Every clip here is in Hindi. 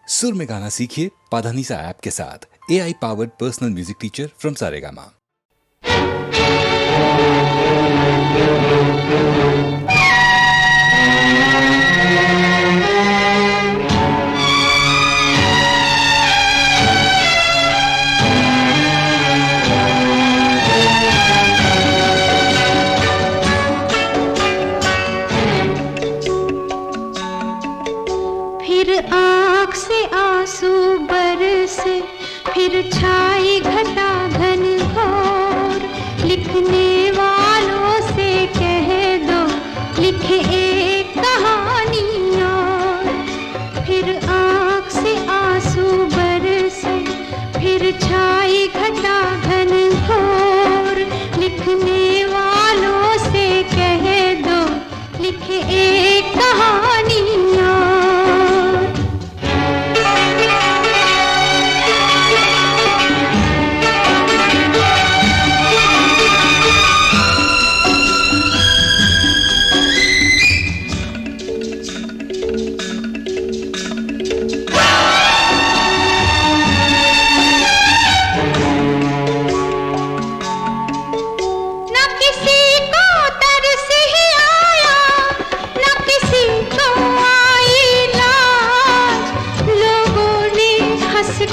सुर में गाना सीखिए पाधानीसा ऐप के साथ। AI powered personal music teacher from Saregama. फिर आँख से आंसू बरसे, फिर छाई घटा घन घोर। लिखने वालों से कह दो, लिखे एक कहानी और। फिर आँख से आंसू बरसे, फिर छाई घटा घन घोर। लिखने वालों से कह दो, लिखे एक कहानी और।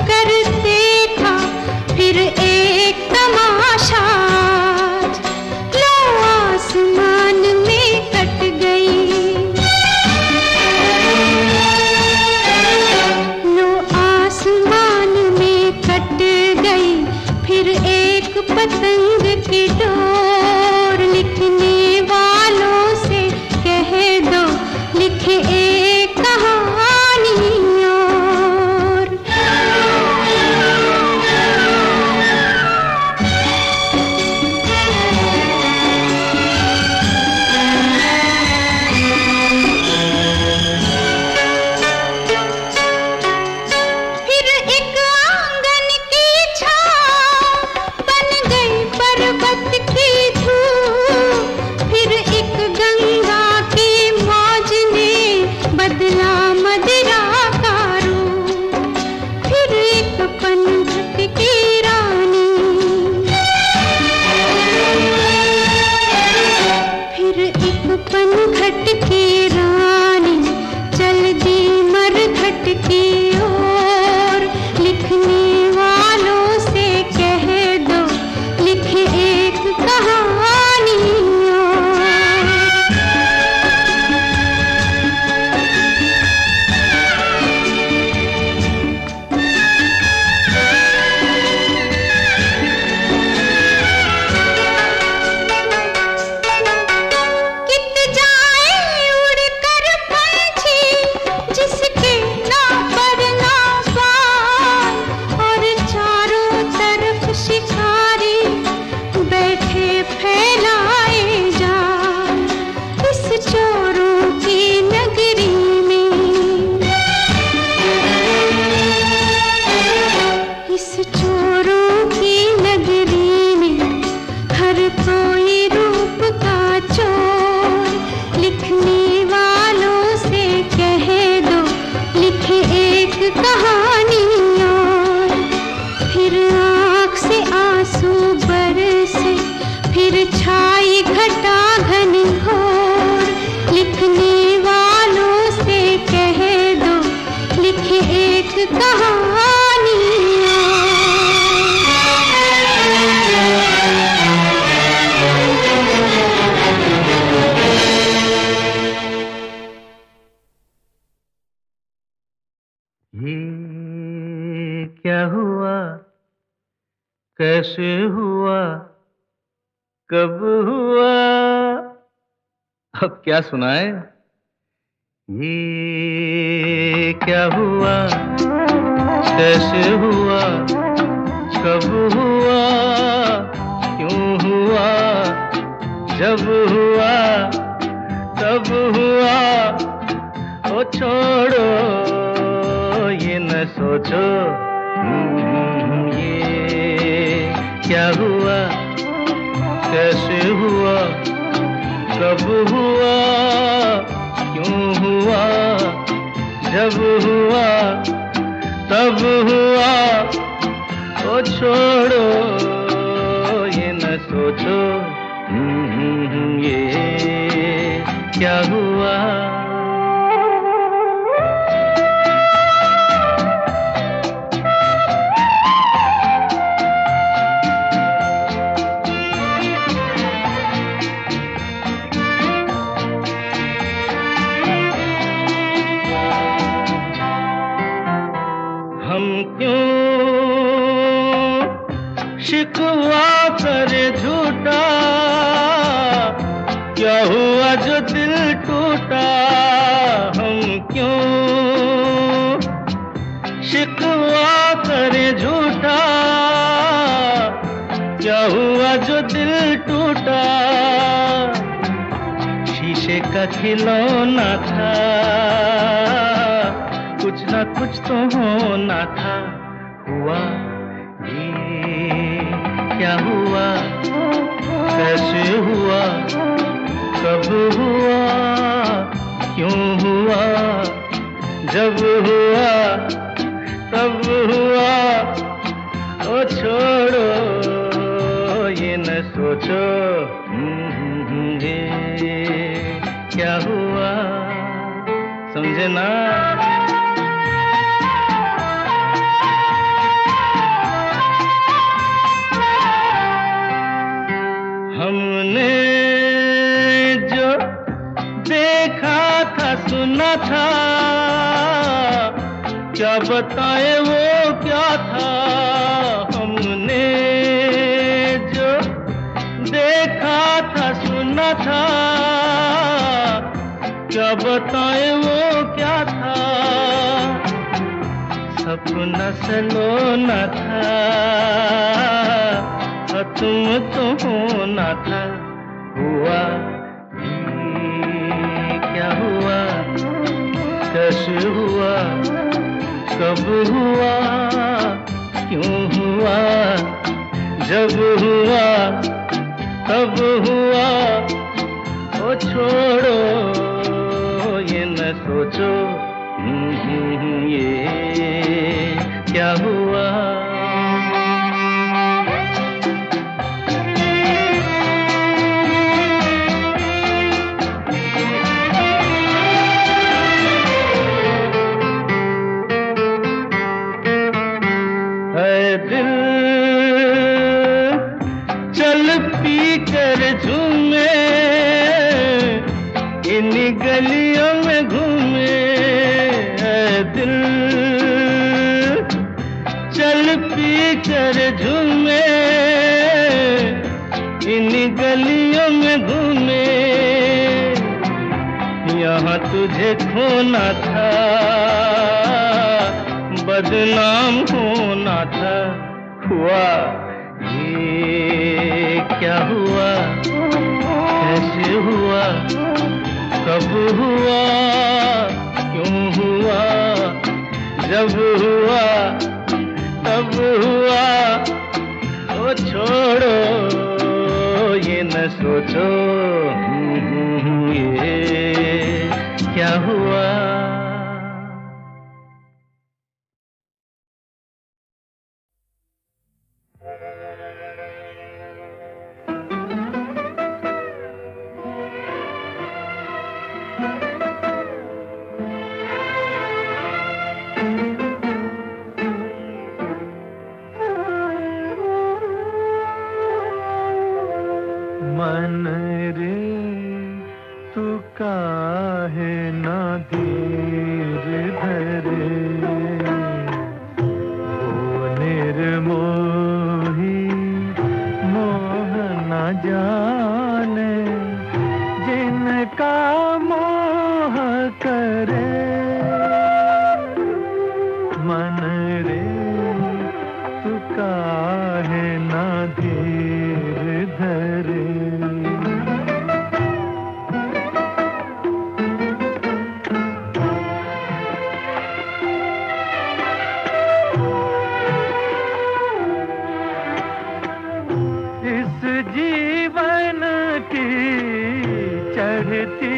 कर देखा फिर एक तमाशा, लो आसमान में कट गई, लो आसमान में कट गई फिर एक पतंग की डोर। लिखने वालों से कह दो, लिखे एक कहानी और। पनघट की रानी चल दी मरघट की ओर। लिखने वालों से कह दो, लिखे एक कहानी और। कहानी और। फिर आँख से आंसू बरसे, फिर छाई घटा घन घोर। लिखने वालों से कह दो, लिखे एक कहानी ये क्या हुआ, कैसे हुआ, कब हुआ, अब क्या सुनाए। ये क्या हुआ, कैसे हुआ, कब हुआ, क्यों हुआ, जब हुआ, तब हुआ। ओ छोड़ो ये न सोचो, ये क्या हुआ, कैसे हुआ, कब हुआ, क्यों हुआ, जब हुआ, छोड़ो ये न सोचो ये क्या हुआ। हम क्यों शिकवा करे झूठा, क्या हुआ जो दिल टूटा। हम क्यों शिकवा करे झूठा, क्या हुआ जो दिल टूटा। शीशे का खिलौना था, कुछ ना कुछ तो होना था। हुआ ये क्या हुआ, कैसे हुआ, कब हुआ, क्यों हुआ। जब हुआ तब हुआ, ओ छोड़ो ये न सोचो ये क्या हुआ। समझे ना। हमने जो देखा था सुना था, क्या बताए वो क्या था। हमने जो देखा था सुना था, क्या बताए वो क्या था। सपना सलोना था, तुम तो होना था। हुआ ये क्या हुआ, कैसे हुआ, कब हुआ, क्यों हुआ। जब हुआ तब हुआ, ओ छोड़ो ये न सोचो ये क्या हुआ। दिल चल पी कर झूमे, इन गलियों में घूमे। दिल चल पी कर झूमे, इन गलियों में घूमे। यहाँ तुझे खोना था, बदनाम होना था। हुआ ये क्या हुआ, कैसे हुआ, कब हुआ, क्यों हुआ। जब हुआ तब हुआ, ओ छोड़ो ये न सोचो ये क्या हुआ। मन रे तू काहे ना धीर धरे, वो निर्मोही मोह न जाने, जिनका मोह करे। मन रे तू काहे ना धीर धरे। जीवन की चढ़ती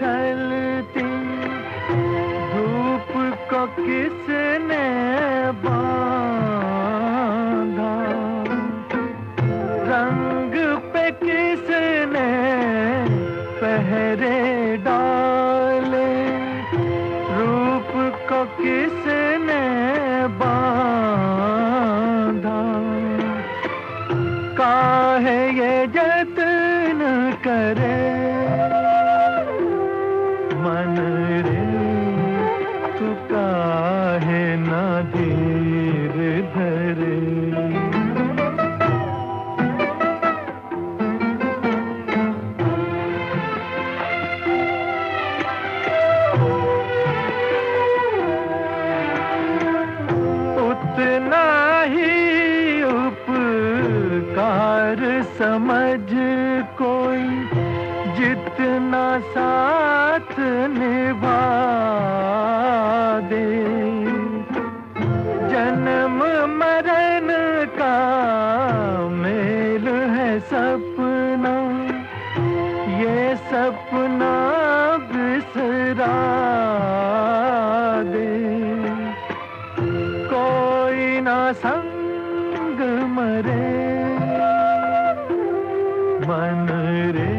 ढलती धूप को किसने ना धीर धरे। उतना ही उपकार समझ कोई जितना साथ निभा दे। जन्म मरण का मेल है सपना, ये सपना बिसरा दे। कोई ना संग मरे मन रे,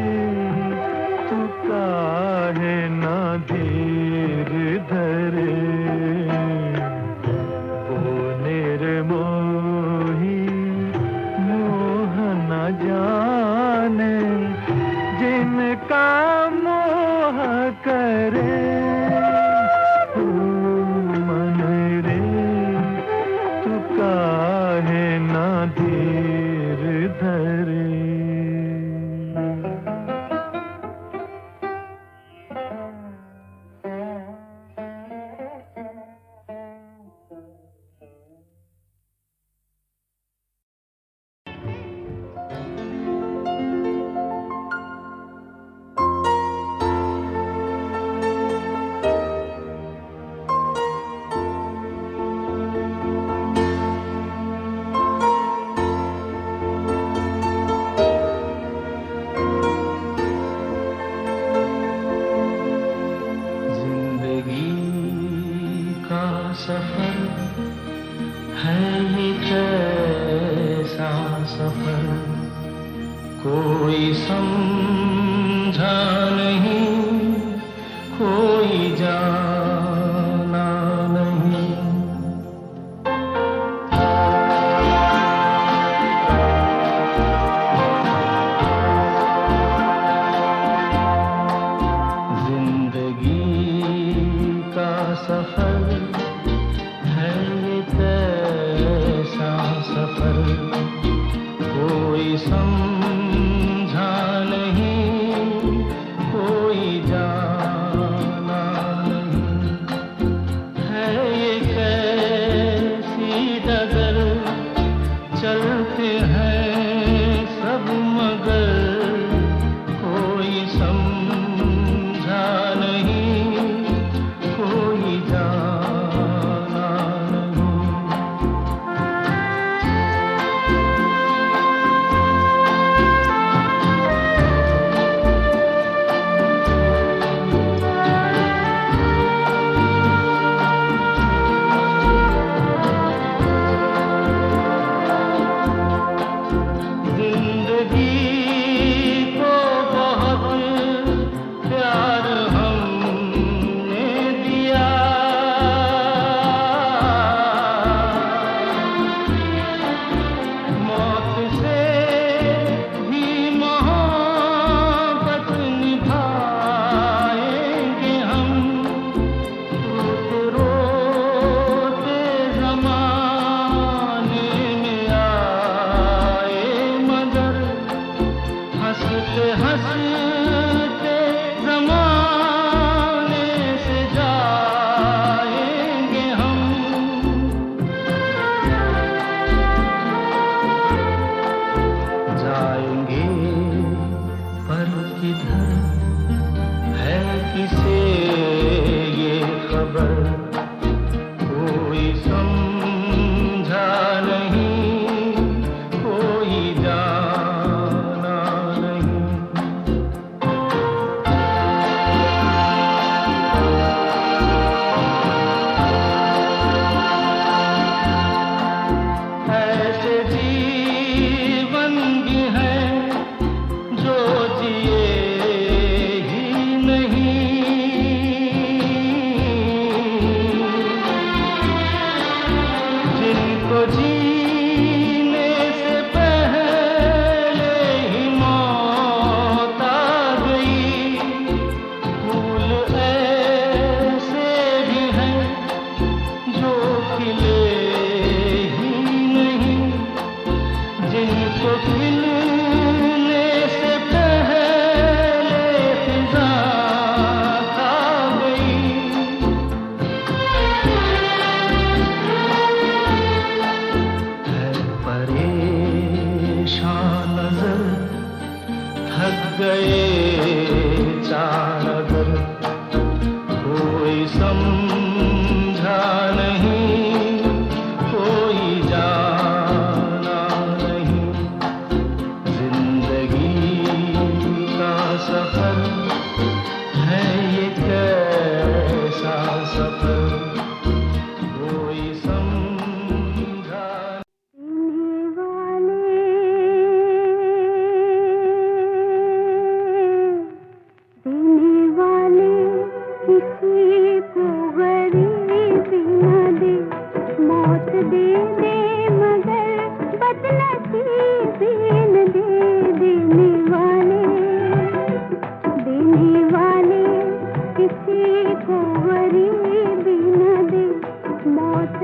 तू काहे ना धीर धरे। ओ निर्मोही मोह न जाने, जिनका मोह करे। मन रे, तू काहे ना धीर धरे। सफर है ये कैसा सफर, कोई समझा नहीं, कोई जाना नहीं। जिंदगी का सफर सफर कोई समझा नहीं, कोई जाना नहीं। है ये कैसी डगर, चलते हैं सब मगर कोई समझा नहीं, कोई जाना नहीं।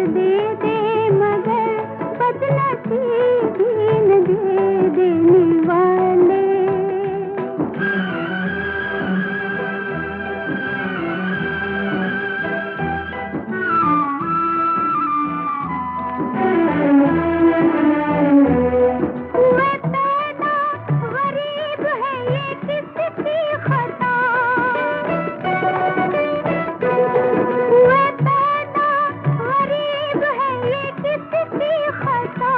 दे दे मगर बदनसीबी न दे देने वाले। हुए पैदा गरीब है ये किसकी खता, हुए पैदा गरीब है ये किसकी खता,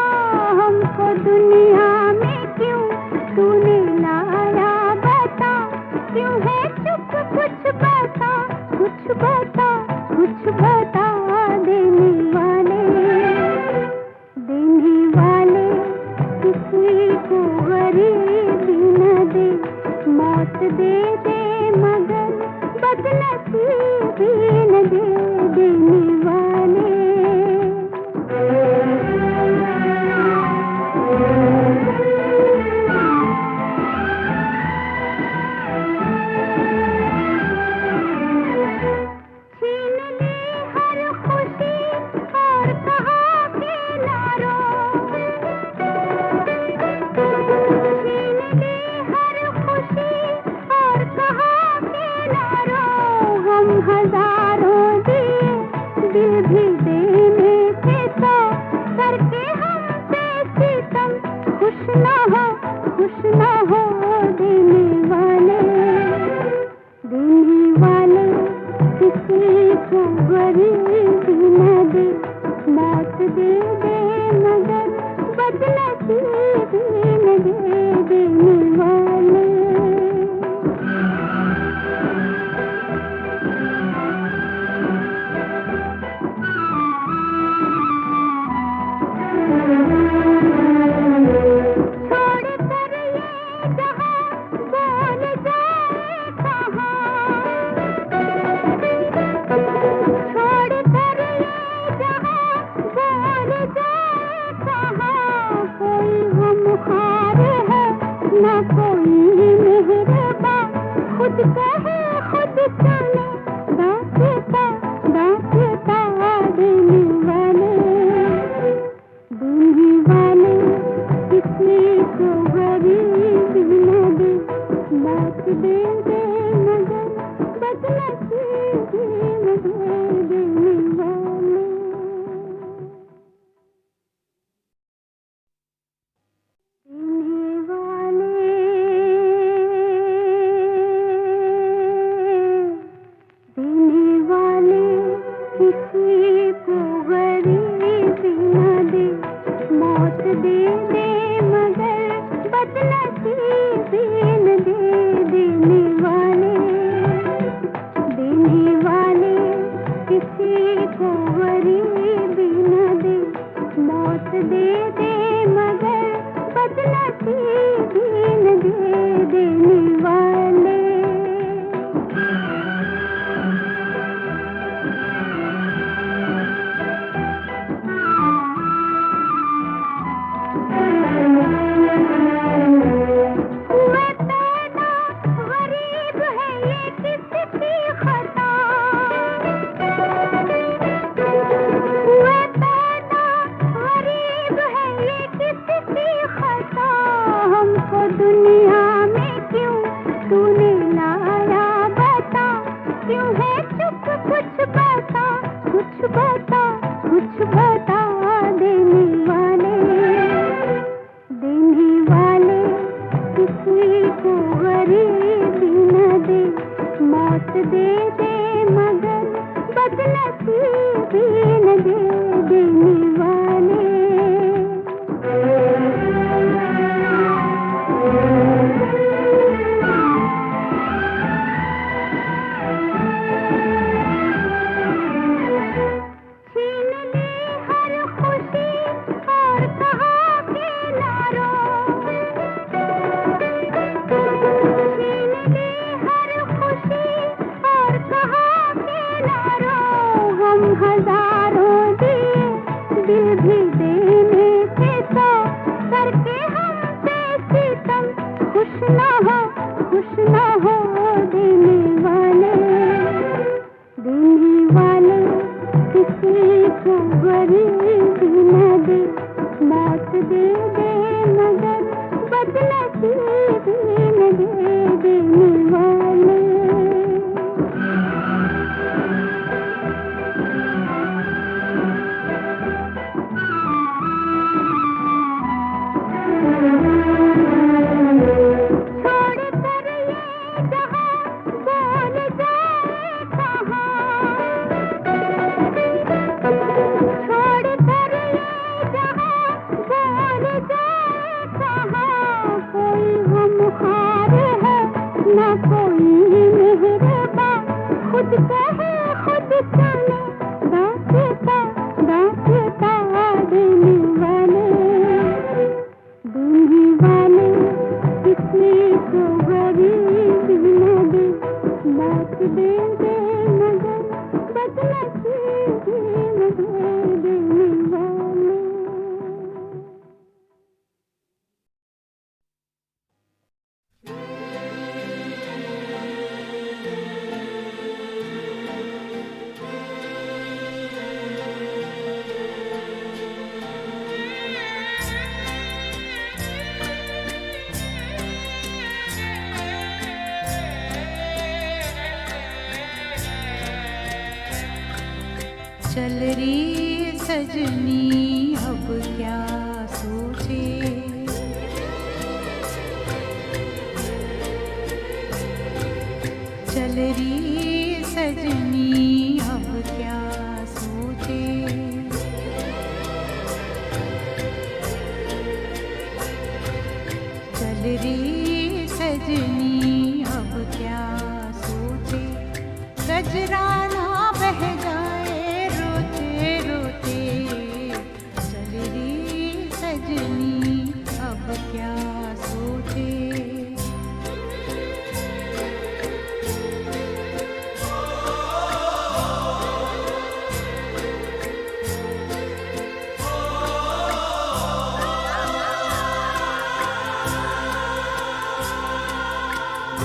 हमको दुनिया में क्यों तूने लाया बता, क्यों है चुप कुछ बता, कुछ बता, कुछ बता देने वाले, देने वाले किसी को गरीबी न दे, मौत दे दे मगर बदनसीबी न दे देने वाले। छीन ली हर खुशी और कहा के ना रो, छीन ली हर खुशी और कहा के ना रो, हम हजारों दिए दिल भी देने थे तो करके हम पे सितम, खुश ना हो, खुश ना हो देने वाले, देने वाले किसी को गरीबी न दे, मौत दे दे मगर बदनसीबी न दे देने वाले। छोड़ कर ये जहां बोल जाए कहाँ, छोड़ कर ये जहां बोल जाए कहाँ, कोई गमख्वार है न कोई मेहरबान, खुद कहे खुद चले दास्तां दास्तां देने वाले, देने वाले किसी को गरीबी न दे, मौत दे दे मगर बदनसीबी न दे देने वाले। देने वाले, देने वाले किसी को गरीबी न दे, मौत दे दे मगर बदनसीबी न दे देने वाले, देने वाले किसी को गरीबी न दे, मौत दे दे मगर बदनसीबी न दे देने वाले। हुए पैदा गरीब है ये किसकी खता, हुए पैदा गरीब है ये किसकी खता, हमको दुनिया में क्यों तूने लाया बता, क्यों है चुप कुछ बता, कुछ बता, कुछ बता देने वाले, देने वाले किसी को गरीबी न दे, मौत दे दे मगर बदनसीबी न दे देने वाले। छीन ली हर गरीबी न दे, मौत दे दे मगर बदनसीबी न दे देने वाले। ना कोई मेहरबा खुद कहे खुद चले, दांतता देने वाले, देने वाले किसी को गरीबी न दे, बात दे दे मगर बदनसीबी न दे देने वाले। चल री सजनी अब क्या सोचे, चल री सजनी अब क्या सोचे, चल री सजनी अब क्या सोचे, गजरा ना बह जाए रोते रोते, चल री सजनी अब क्या सोचे।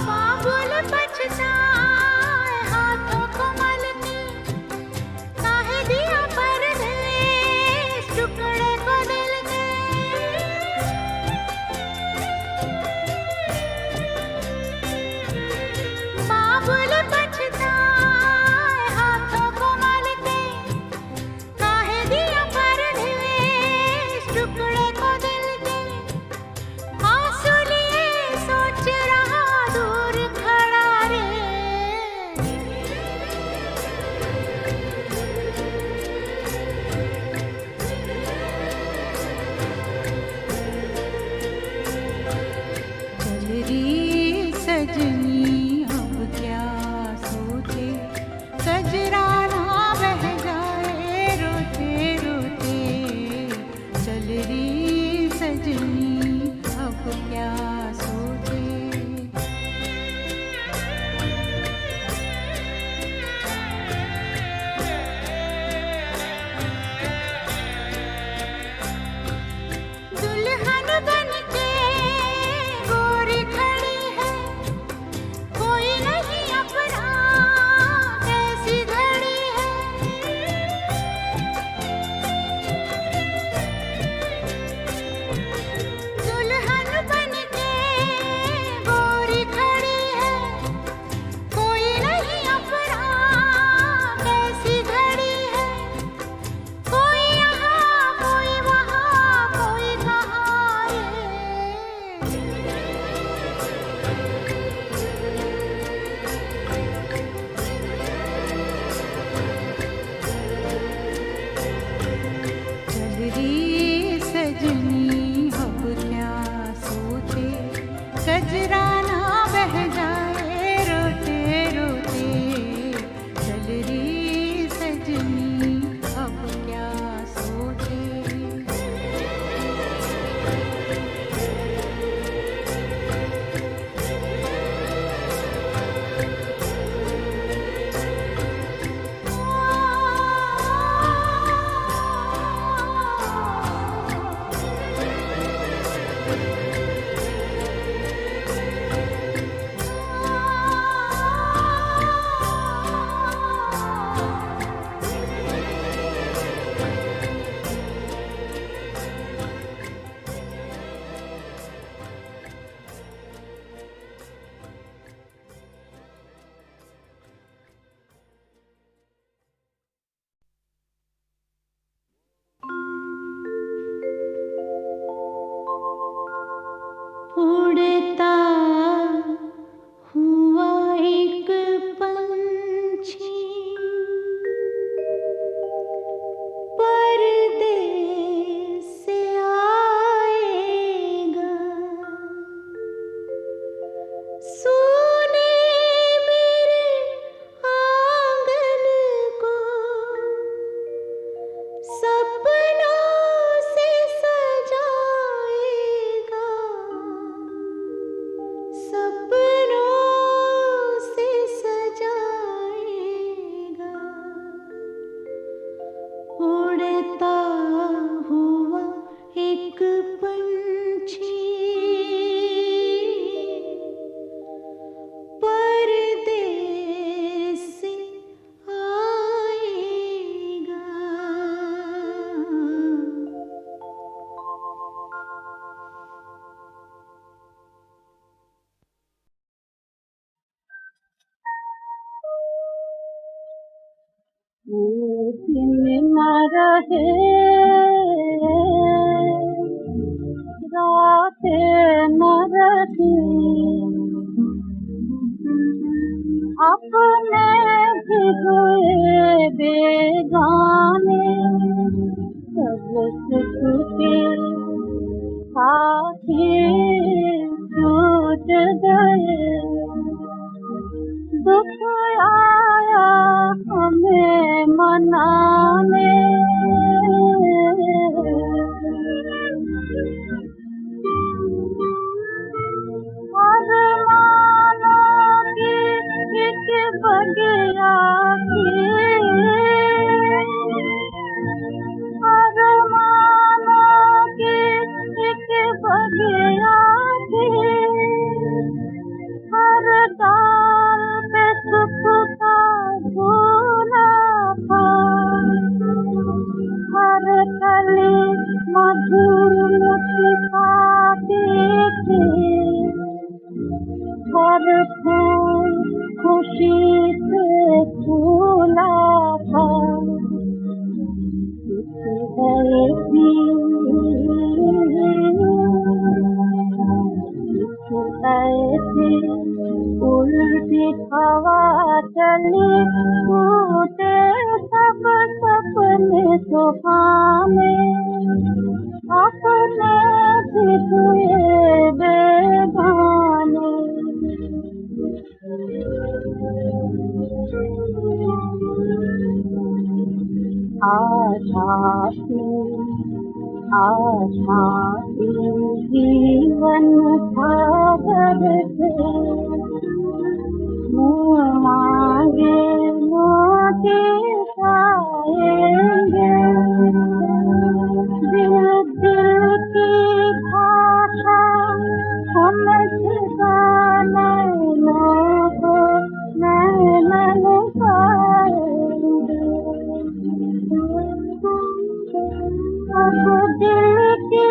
बाबुल बचताए हाथों को मलती, काहे दिया परदेस टुकड़े को दिल के। बाबुल बचताए हाथों को मलती, काहे दिया परदेस टुकड़े को दिल के। आंसू लिए सोच रहा दूर खड़ा रे, चल री सजनी अब क्या सोचे, गजरा ना बह जाए रोते रोते, चल री सजनी अब क्या सोचे। दुल्हन बन के गोरी खड़ी है, कोई नहीं अपना कैसी घड़ी है। रहे रातें न रही अपने भी हुए बेगाने सब सुख के साथी छूट गए दुख आया हमें मनाने अरमानों की एक बगिया थी अरमानों की एक बगिया थी हर डाल पे सुख का झूला था हर कली मधुर मुस्काती थी हर फूल खुशी से फूला था ऐसी उल्टी हवा चली टूटे सब सपने सुहाने अपने भी हुए बेगाने आशाती जीवन सागर से मुँह मांगे मोती पाएंगे दिल की भाषा समझता नैनों को नैनन पाएंगे अब दिल की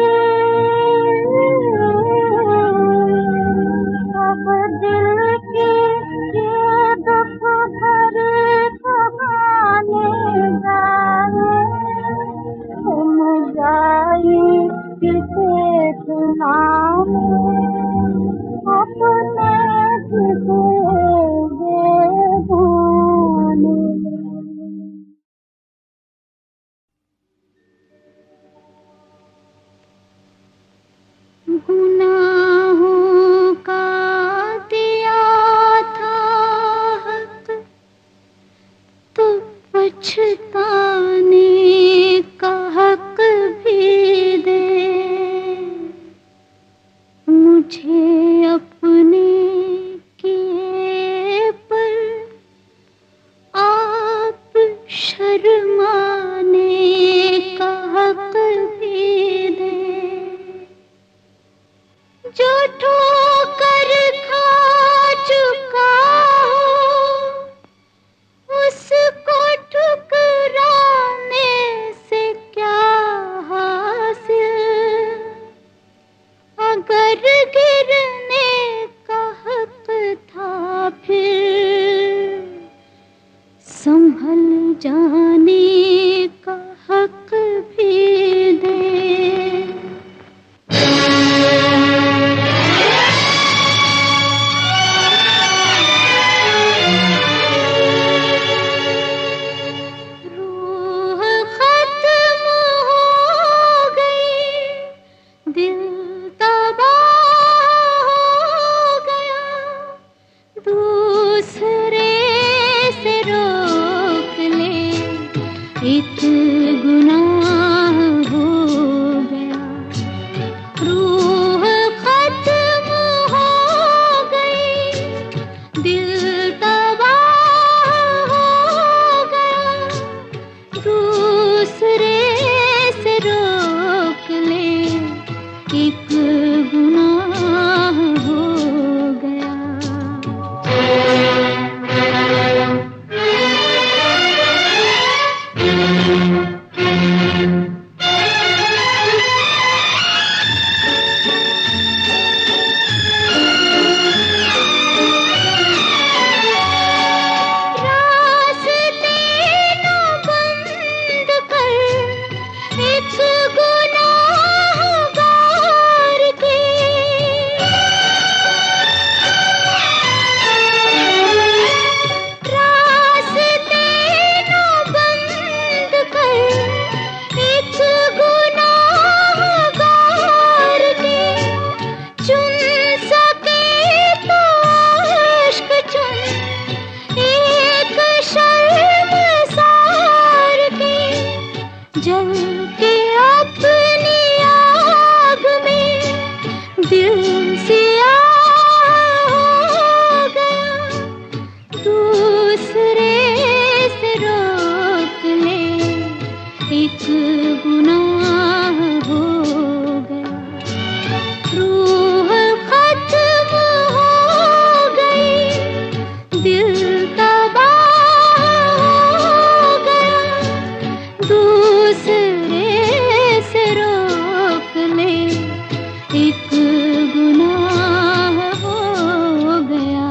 ये दुख भरी कहानी गाए तुम जाई किसे सुनाऊं अपने गुनाहों का दिया था हक तो पछताने का हक भी दे मुझे दिल सियाह हो गया, दूसरे से रोक ले, एक गुनाह हो गया। रूह खत्म हो गई, दिल तबाह हो गया, दूसरे से रोक ले, एक गुनाह हो गया।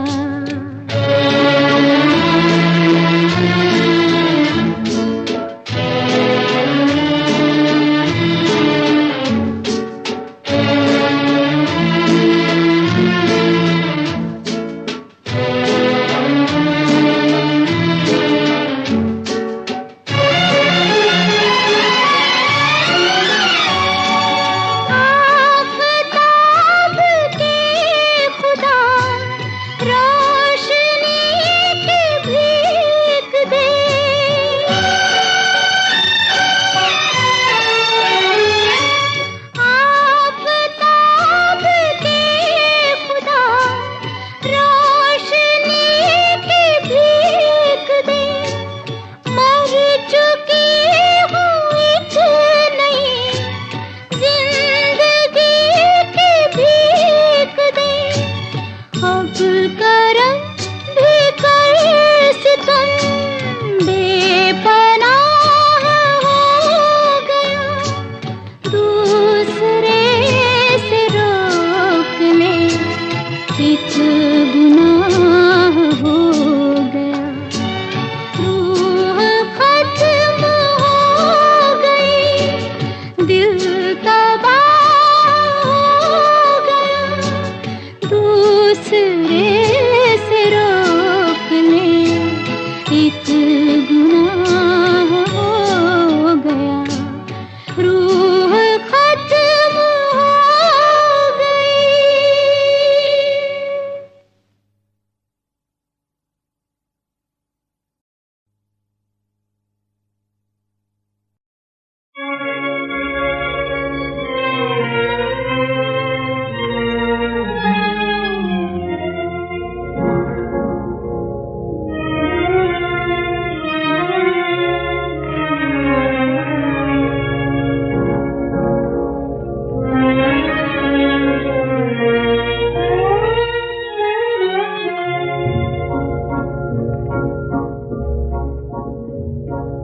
आफताब के खुदा रोशनी की भीख दे, आफताब के खुदा रोशनी की भीख दे, मर चुकी हूँ एक नहीं, जिंदगी की भीख दे। अब करम भी कर सितम, बेपनाह हो गया, दूसरे से रोक ले, एक गुनाह हो गया। रूह खत्म हो गई, दिल तबाह हो गया, दूसरे से रोक ले, एक गुनाह हो गया। रूह खत्म हो गई।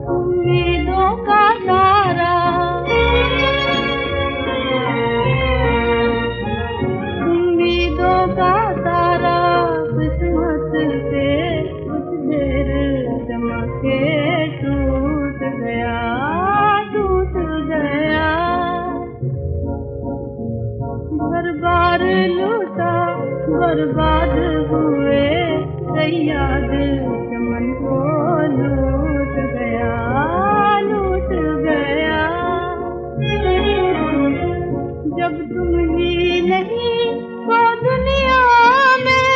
उम्मीदों का तारा, उम्मीदों का तारा, किस्मत से कुछ देर चमके टूट गया, टूट गया। बर्बाद लूटा, बर्बाद हुए, सयाद चमन को लूट गया, लूट गया। जब तुम ही नहीं तो दुनिया में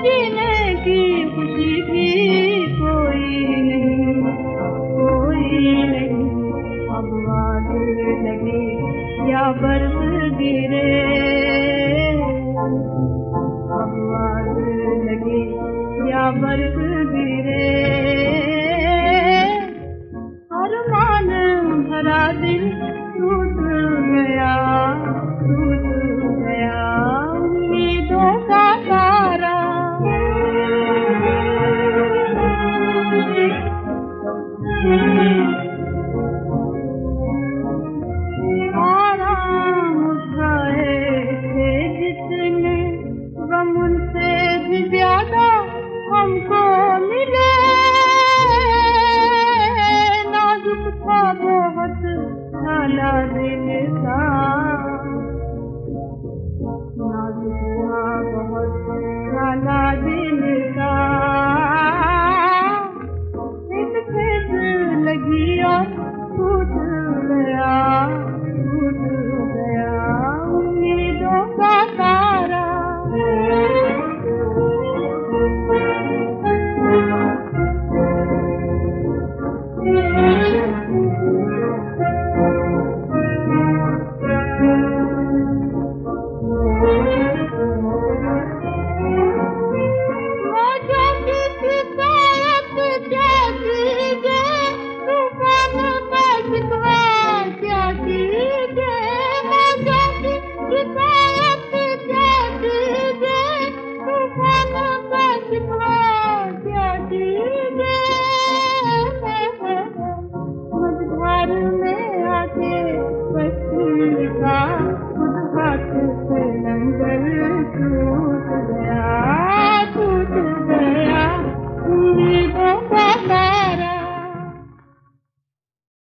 जीने की खुशी भी कोई नहीं, कोई नहीं। अब आग लगे या बर्फ गिरे, अब आग लगे या बर्फ गिरे, अरमान भरा दिल टूट गया, टूट गया। उम्मीदों का तारा, आराम उठाए थे जितने, गम उनसे भी ज्यादा हमको मिले। नाजुक था बहुत काला दिल था, नाजुक था बहुत काला दिल था। एक ठेस लगी और टूट गया, टूट गया। उम्मीदों का तारा, Thank you.